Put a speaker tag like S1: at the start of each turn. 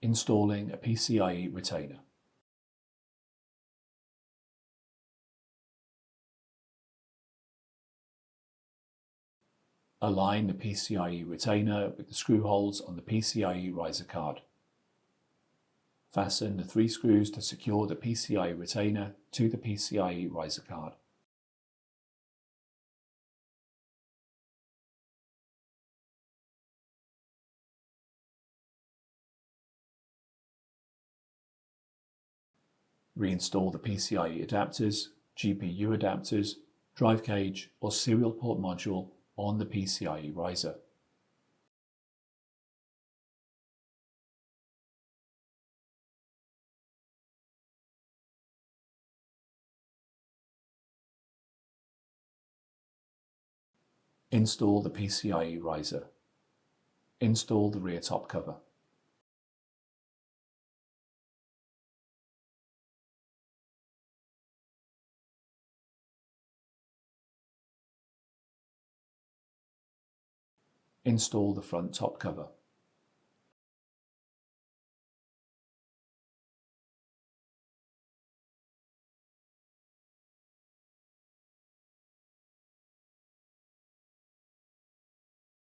S1: Installing a PCIe retainer. Align the PCIe retainer with the screw holes on the PCIe riser card. Fasten the 3 screws to secure the PCIe retainer to the PCIe riser card. Reinstall the PCIe adapters, GPU adapters, drive cage or serial port module on the PCIe riser. Install the PCIe riser. Install the rear top cover. Install the front top cover.